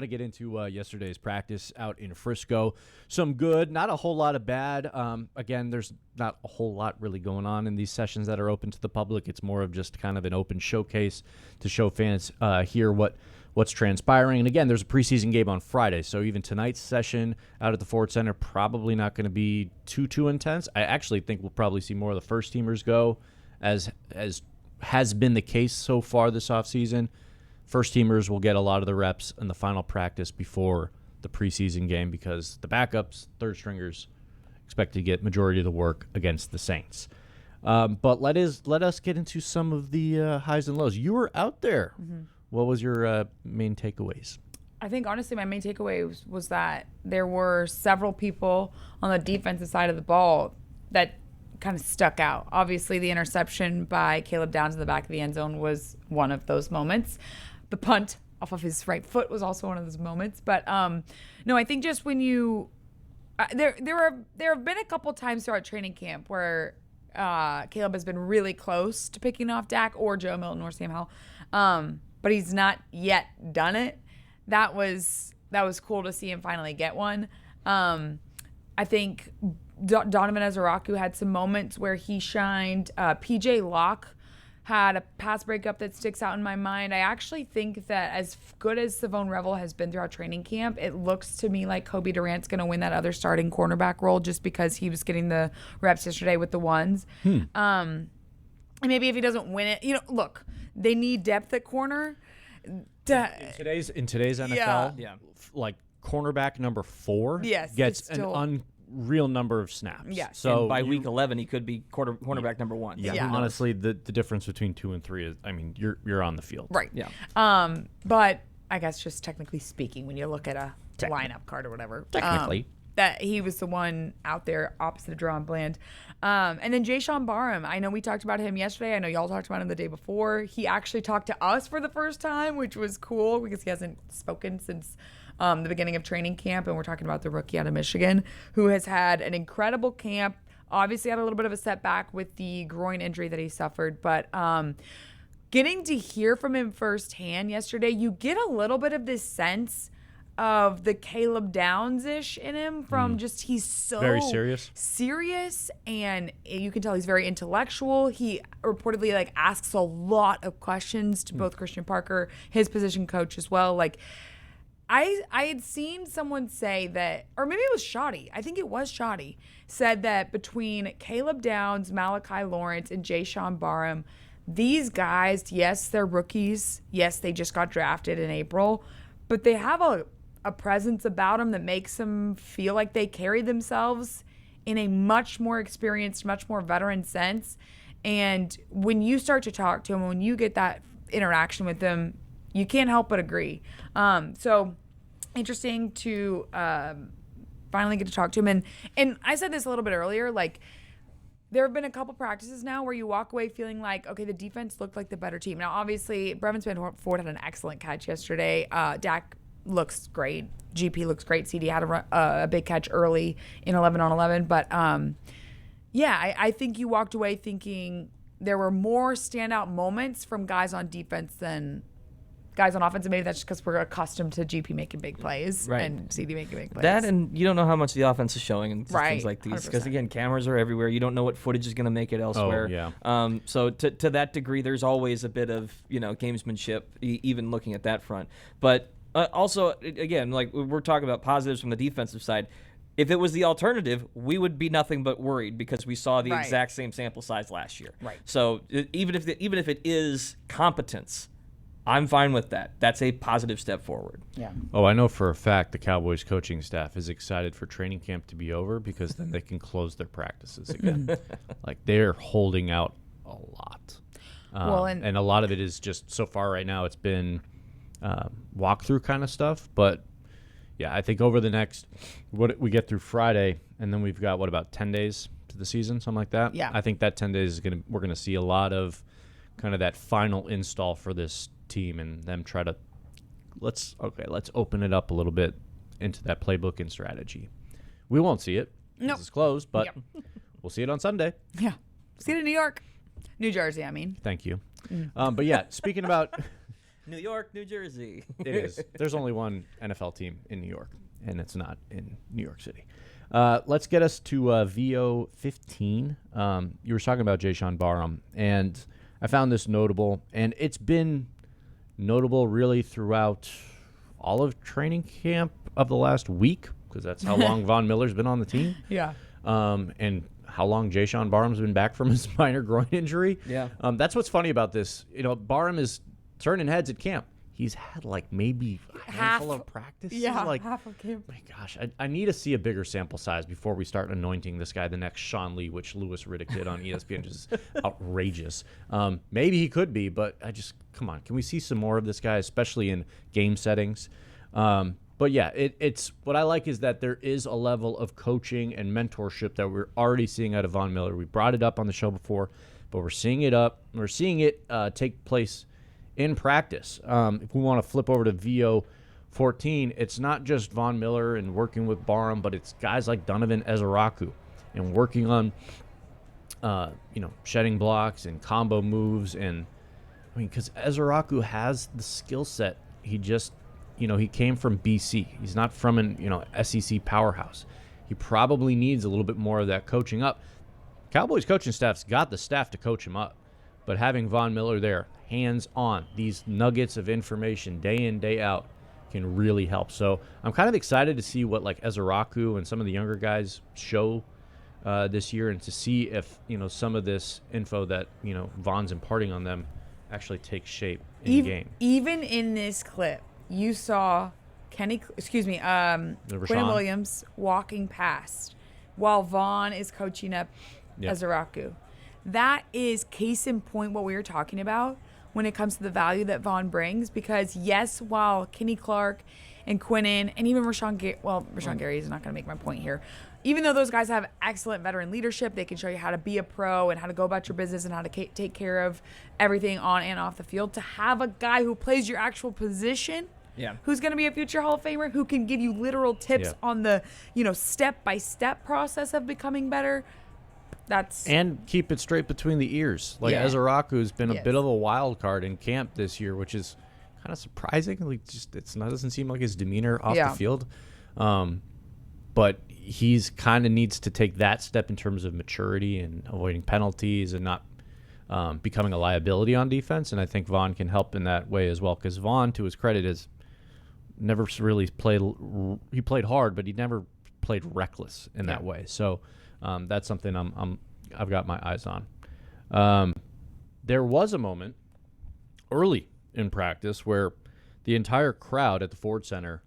To get into yesterday's practice out in Frisco. Some good, not a whole lot of bad. Again, there's not a whole lot really going on in these sessions that are open to the public. It's more of just kind of an open showcase to show fans here what's transpiring. And again, there's a preseason game on Friday, so even tonight's session out at the Ford Center probably not going to be too intense. I actually think we'll probably see more of the first teamers go, as has been the case so far this offseason. First teamers will get a lot of the reps in the final practice before the preseason game because the backups, third stringers, expect to get majority of the work against the Saints. But let us get into some of the highs and lows. You were out there. Mm-hmm. What was your main takeaways? I think, honestly, my main takeaway was that there were several people on the defensive side of the ball that kind of stuck out. Obviously, the interception by Caleb Downs in the back of the end zone was one of those moments. The punt off of his right foot was also one of those moments. But no, I think just when you there have been a couple times throughout training camp where Caleb has been really close to picking off Dak or Joe Milton or Sam Howell, but he's not yet done it. That was cool to see him finally get one. I think Donovan Ezeraku had some moments where he shined. PJ Locke had a pass breakup that sticks out in my mind. I actually think that as good as Savone Revel has been throughout training camp, it looks to me like Kobe Durant's going to win that other starting cornerback role just because he was getting the reps yesterday with the ones. And maybe if he doesn't win it, look, they need depth at corner. In today's NFL, like cornerback number 4 gets an real number of snaps. Yes. So by week 11, he could be cornerback number 1. Yeah. Honestly, the difference between 2 and 3 is, you're on the field. Right. Yeah. But I guess just technically speaking, when you look at a lineup card or whatever, technically, that he was the one out there opposite of Deron Bland. And then Jayshon Barham, I know we talked about him yesterday. I know y'all talked about him the day before. He actually talked to us for the first time, which was cool because he hasn't spoken since the beginning of training camp, and we're talking about the rookie out of Michigan who has had an incredible camp. Obviously had a little bit of a setback with the groin injury that he suffered, but getting to hear from him firsthand yesterday, you get a little bit of this sense of the Caleb Downs-ish in him from just he's so very serious, and you can tell he's very intellectual. He reportedly asks a lot of questions to both Christian Parker, his position coach as well. I had seen someone say that, or maybe it was Shoddy. I think it was Shoddy, said that between Caleb Downs, Malachi Lawrence, and Jayshon Barham, these guys, yes, they're rookies. Yes, they just got drafted in April, but they have a presence about them that makes them feel like they carry themselves in a much more experienced, much more veteran sense. And when you start to talk to them, when you get that interaction with them, you can't help but agree. So interesting to finally get to talk to him. And I said this a little bit earlier, there have been a couple practices now where you walk away feeling like, okay, the defense looked like the better team. Now, obviously, Brevin Spann-Ford had an excellent catch yesterday. Dak looks great. GP looks great. CD had a big catch early in 11 on 11. But, I think you walked away thinking there were more standout moments from guys on defense than guys on offense, and maybe that's just because we're accustomed to GP making big plays and CD making big plays. That, and you don't know how much the offense is showing in things like these, 100%. because again, cameras are everywhere. You don't know what footage is going to make it elsewhere. So to that degree, there's always a bit of gamesmanship, even looking at that front. But also, again, we're talking about positives from the defensive side. If it was the alternative, we would be nothing but worried because we saw the exact same sample size last year. Right. So even if it is competence, I'm fine with that. That's a positive step forward. Yeah. Oh, I know for a fact the Cowboys coaching staff is excited for training camp to be over because then they can close their practices again. They're holding out a lot. And a lot of it is just so far right now it's been walkthrough kind of stuff. But, yeah, I think over the next what we get through Friday, and then we've got, about 10 days to the season, something like that? Yeah. I think that 10 days we're going to see a lot of kind of that final install for this team and them try to let's open it up a little bit into that playbook and strategy. We won't see it because it's closed, but we'll see it on Sunday. Yeah. See it in New Jersey, I mean. Thank you. But yeah, speaking about New York, New Jersey. It is. There's only one NFL team in New York, and it's not in New York City. Let's get us to VO 15. You were talking about Jayshon Barham, and I found this notable, and it's been notable really throughout all of training camp of the last week, because that's how long Von Miller's been on the team. Yeah. And how long Jayshon Barham's been back from his minor groin injury. Yeah. That's what's funny about this. Barham is turning heads at camp. He's had maybe a handful of practice. Yeah, half of camp. My gosh, I need to see a bigger sample size before we start anointing this guy the next Sean Lee, which Louis Riddick did on ESPN, which is outrageous. Maybe he could be, but come on. Can we see some more of this guy, especially in game settings? But yeah, it's what I like is that there is a level of coaching and mentorship that we're already seeing out of Von Miller. We brought it up on the show before, but we're seeing it take place in practice. If we want to flip over to VO 14, it's not just Von Miller and working with Barham, but it's guys like Donovan Ezeraku and working on shedding blocks and combo moves. And because Ezeraku has the skill set, he came from BC. He's not from an SEC powerhouse. He probably needs a little bit more of that coaching up. Cowboys coaching staff's got the staff to coach him up, but having Von Miller there, hands on, these nuggets of information day in, day out can really help. So I'm kind of excited to see what Ezeraku and some of the younger guys show this year, and to see if some of this info that Von's imparting on them actually takes shape in game. Even in this clip, you saw Quinn Williams walking past while Von is coaching up Ezeraku. That is case in point what we were talking about when it comes to the value that Von brings, because yes, while Kenny Clark and Quinnen and even Rashawn Gary is not going to make my point here. Even though those guys have excellent veteran leadership, they can show you how to be a pro and how to go about your business and how to take care of everything on and off the field. To have a guy who plays your actual position, who's going to be a future Hall of Famer, who can give you literal tips on the step-by-step process of becoming better. And keep it straight between the ears. Ezeraku's been a bit of a wild card in camp this year, which is kind of surprising. It doesn't seem like his demeanor off the field. But he's kind of needs to take that step in terms of maturity and avoiding penalties and not becoming a liability on defense. And I think Von can help in that way as well, because Von, to his credit, has never really played. He played hard, but he never played reckless in that way. So that's something I've got my eyes on. There was a moment early in practice where the entire crowd at the Ford Center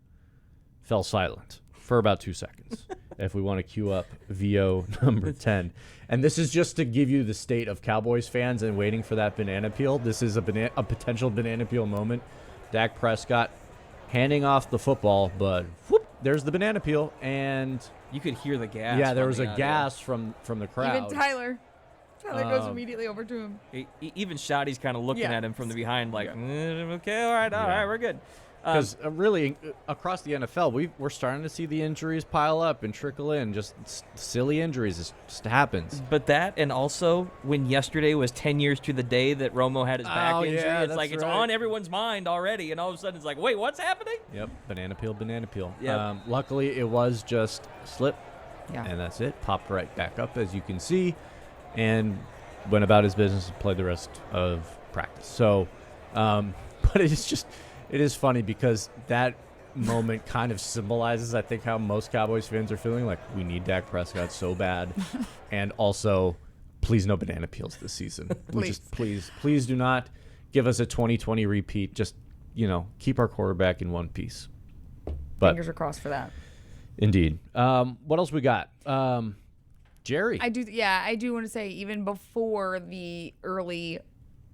fell silent for about 2 seconds. If we want to cue up VO number 10. And this is just to give you the state of Cowboys fans and waiting for that banana peel. This is a potential banana peel moment. Dak Prescott handing off the football, but whoop, there's the banana peel, and you could hear the gas. Yeah, there was a gas from the crowd. Even Tyler goes immediately over to him. Even Shotty's kind of looking at him from the behind, like, okay, all right, we're good. Because really, across the NFL, we're starting to see the injuries pile up and trickle in. Just silly injuries. It just happens. But that, and also when yesterday was 10 years to the day that Romo had his back injury, it's like it's on everyone's mind already, and all of a sudden it's like, wait, what's happening? Yep, banana peel. Yep. Luckily, it was just slip, and that's it. Popped right back up, as you can see, and went about his business and played the rest of practice. So, but it's just... It is funny because that moment kind of symbolizes, I think, how most Cowboys fans are feeling. Like, we need Dak Prescott so bad. And also, please no banana peels this season. Please do not give us a 2020 repeat. Just, keep our quarterback in one piece. But fingers are crossed for that. Indeed. What else we got? Jerry. I do want to say, even before the early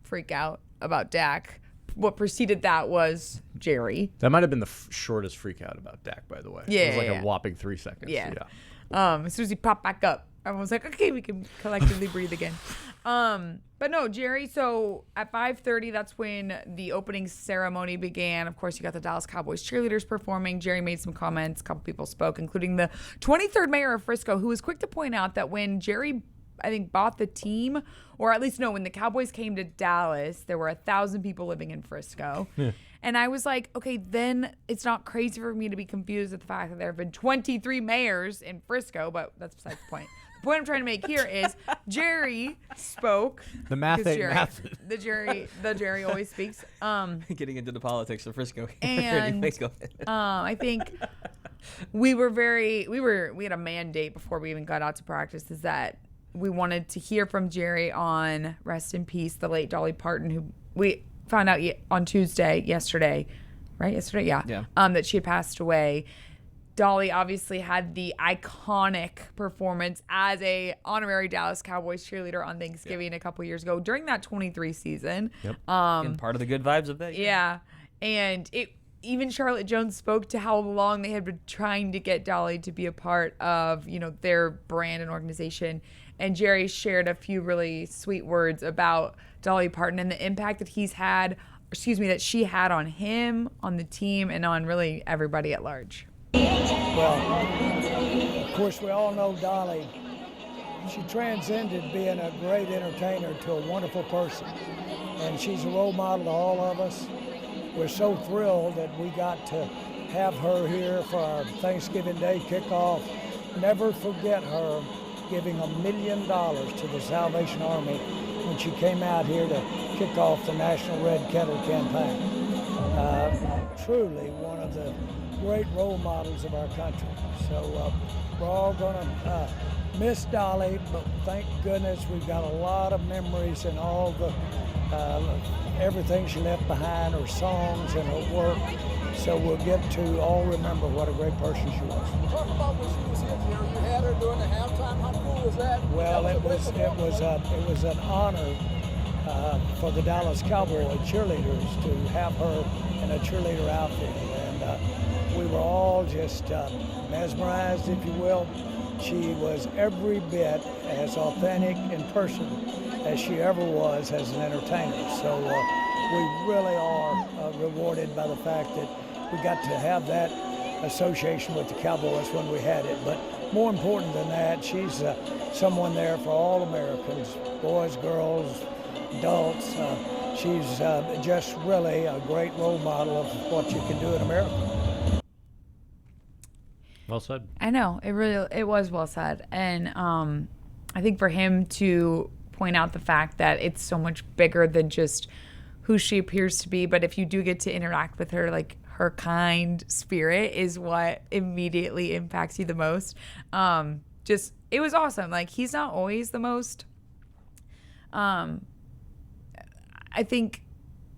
freak out about Dak, what preceded that was Jerry. That might have been the shortest freak out about Dak, by the way. It was a whopping 3 seconds. Yeah. As soon as he popped back up, everyone was like, okay, we can collectively breathe again. But no, Jerry, so at 5:30, that's when the opening ceremony began. Of course, you got the Dallas Cowboys cheerleaders performing. Jerry made some comments. A couple people spoke, including the 23rd mayor of Frisco, who was quick to point out that when Jerry I think, bought the team, or at least no, when the Cowboys came to Dallas, there were 1,000 people living in Frisco. Yeah. And I was like, okay, then it's not crazy for me to be confused at the fact that there have been 23 mayors in Frisco, but that's besides the point. The point I'm trying to make here is Jerry spoke. The math ain't math. The Jerry always speaks. Getting into the politics of Frisco. And I think we had a mandate before we even got out to practice, is that we wanted to hear from Jerry on, rest in peace, the late Dolly Parton, who we found out on yesterday, that she had passed away. Dolly obviously had the iconic performance as a honorary Dallas Cowboys cheerleader on Thanksgiving a couple years ago during that 23 season. Yep. And part of the good vibes of that. Yeah. And even Charlotte Jones spoke to how long they had been trying to get Dolly to be a part of, their brand and organization. And Jerry shared a few really sweet words about Dolly Parton and the impact that that she had on him, on the team, and on really everybody at large. Well, of course, we all know Dolly. She transcended being a great entertainer to a wonderful person. And she's a role model to all of us. We're so thrilled that we got to have her here for our Thanksgiving Day kickoff. Never forget her giving $1 million to the Salvation Army when she came out here to kick off the National Red Kettle campaign. Truly one of the great role models of our country. So we're all going to miss Dolly, but thank goodness we've got a lot of memories and all the everything she left behind, her songs and her work. So we'll get to all remember what a great person she was. Talk about when she was here, Jerry. You had her during the halftime. How cool was that? Well, it was an honor for the Dallas Cowboy cheerleaders to have her in a cheerleader outfit, and we were all just mesmerized, if you will. She was every bit as authentic in person as she ever was as an entertainer. So we really are rewarded by the fact that we got to have that association with the Cowboys when we had it. But more important than that, she's someone there for all Americans, boys, girls, adults. She's just really a great role model of what you can do in America. Well said. I know, it was well said. And I think for him to point out the fact that it's so much bigger than just who she appears to be, but if you do get to interact with her, like, her kind spirit is what immediately impacts you the most. It was awesome. Like, he's not always the most, I think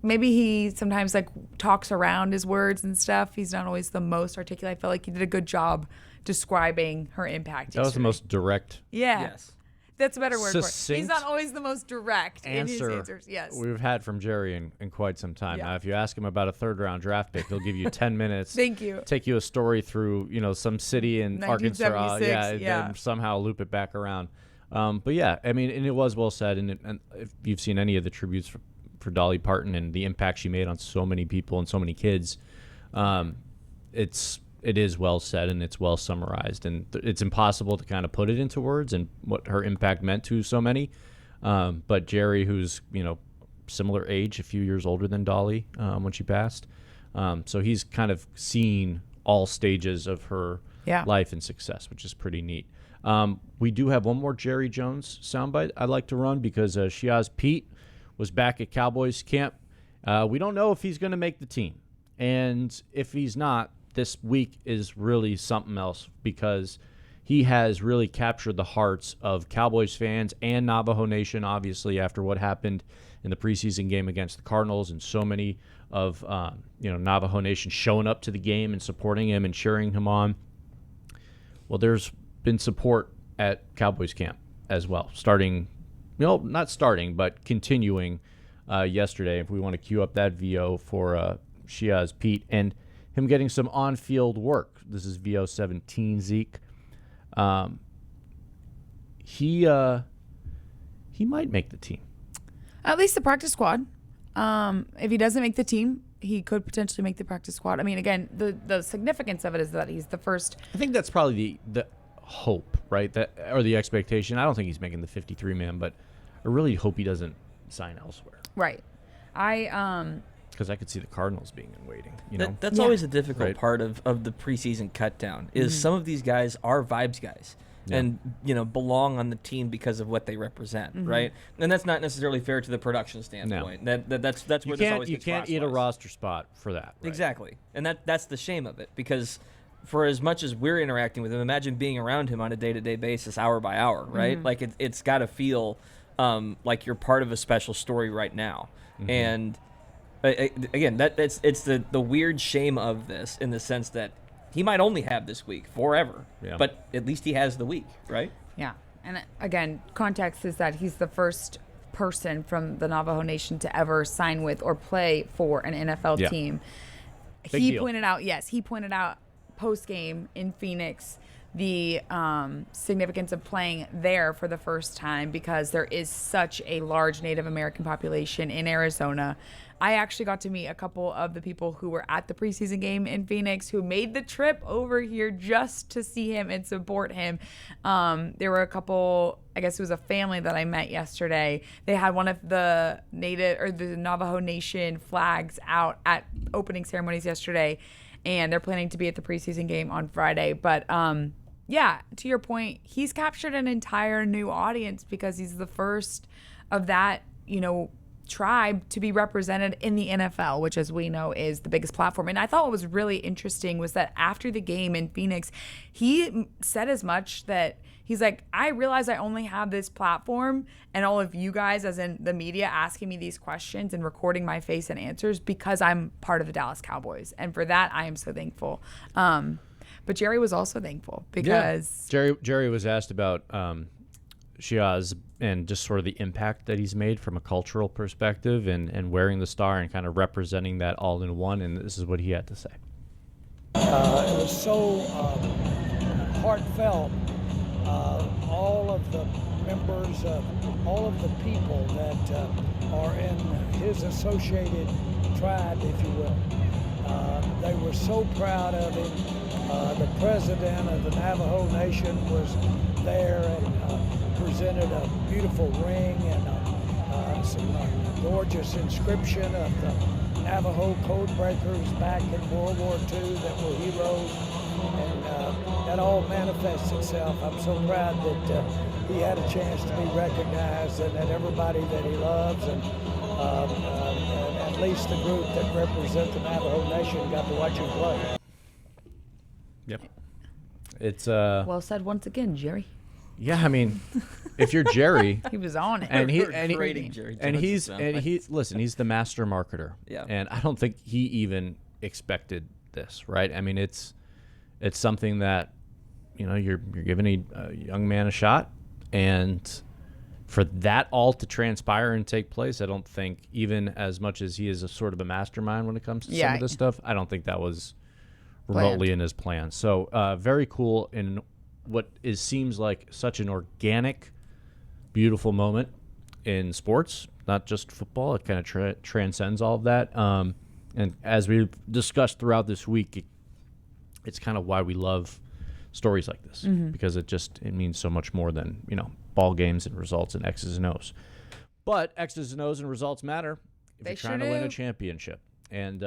maybe he sometimes talks around his words and stuff. He's not always the most articulate. I felt like he did a good job describing her impact. That was the most direct. Yeah. Yes. That's a better word Succinct for it. He's not always the most direct in his answers. Yes. We've had from Jerry in quite some time. Yeah. Now, if you ask him about a third-round draft pick, he'll give you 10 minutes. Thank you. Take you a story through, some city in Arkansas. Then somehow loop it back around. But yeah, I mean, and it was well said. And if you've seen any of the tributes for Dolly Parton and the impact she made on so many people and so many kids, it is well said and it's well summarized, and it's impossible to kind of put it into words and what her impact meant to so many. But Jerry, who's similar age, a few years older than Dolly when she passed, so he's kind of seen all stages of her life and success, which is pretty neat. We do have one more Jerry Jones soundbite I'd like to run because Shiyazh Pete was back at Cowboys camp. We don't know if he's going to make the team, and if he's not, this week is really something else because he has really captured the hearts of Cowboys fans and Navajo Nation, obviously, after what happened in the preseason game against the Cardinals, and so many of Navajo Nation showing up to the game and supporting him and cheering him on. Well, there's been support at Cowboys camp as well, but continuing yesterday. If we want to cue up that VO for Shiyazh Pete and him getting some on-field work. This is VO 17, Zeke. He might make the team. At least the practice squad. If he doesn't make the team, he could potentially make the practice squad. I mean, again, the significance of it is that he's the first. I think that's probably the hope, right? That or the expectation. I don't think he's making the 53-man, but I really hope he doesn't sign elsewhere. Right. Because I could see the Cardinals being in waiting. You know, that's always a difficult part of the preseason cut down. Is some of these guys are vibes guys. Yeah. And belong on the team because of what they represent, right? And that's not necessarily fair to the production standpoint. No. That's where this always you gets can't eat a crosswise. roster spot for that. Right? Exactly, and that's the shame of it, because for as much as we're interacting with him, imagine being around him on a day-to-day basis, hour by hour, right? Like it's got to feel like you're part of a special story right now. And again, it's the weird shame of this, in the sense that he might only have this week forever, but at least he has the week, right? Yeah. And again, context is that he's the first person from the Navajo Nation to ever sign with or play for an NFL team. Big deal. He pointed out post-game in Phoenix the significance of playing there for the first time, because there is such a large Native American population in Arizona. I actually got to meet a couple of the people who were at the preseason game in Phoenix, who made the trip over here just to see him and support him. There were a couple, I guess it was a family that I met yesterday. They had one of the the Navajo Nation flags out at opening ceremonies yesterday, and they're planning to be at the preseason game on Friday. But yeah, to your point, he's captured an entire new audience because he's the first of that, tribe to be represented in the NFL, which, as we know, is the biggest platform. And I thought what was really interesting was that after the game in Phoenix, he said as much, that he's like, I realize I only have this platform and all of you guys, as in the media, asking me these questions and recording my face and answers because I'm part of the Dallas Cowboys. And for that, I am so thankful. But Jerry was also thankful because Jerry was asked about Shiyazh and just sort of the impact that he's made from a cultural perspective, and wearing the star and kind of representing that all in one. And this is what he had to say. It was so heartfelt. All of the members, all of the people that are in his associated tribe, if you will, they were so proud of him. The president of the Navajo Nation was there and presented a beautiful ring and some gorgeous inscription of the Navajo code breakers back in World War II that were heroes. And that all manifests itself. I'm so proud that he had a chance to be recognized, and that everybody that he loves, and at least the group that represent the Navajo Nation, got to watch him play. Yep. It's well said once again, Jerry. Yeah, I mean, if you're Jerry, he was on it. and he's the master marketer. Yeah. And I don't think he even expected this, right? I mean, it's something that, you're giving a young man a shot, and for that all to transpire and take place, I don't think, even as much as he is a sort of a mastermind when it comes to some of this stuff, I don't think that was remotely in his plan. So very cool in what seems like such an organic, beautiful moment in sports, not just football. It kind of transcends all of that. And as we've discussed throughout this week, it's kind of why we love stories like this, because it means so much more than, ball games and results and X's and O's. But X's and O's and results matter if you're trying to win a championship. And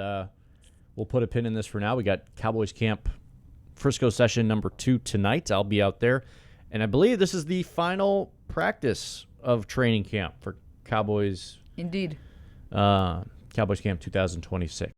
we'll put a pin in this for now. We got Cowboys camp Frisco session number 2 tonight. I'll be out there. And I believe this is the final practice of training camp for Cowboys. Indeed. Cowboys camp 2026.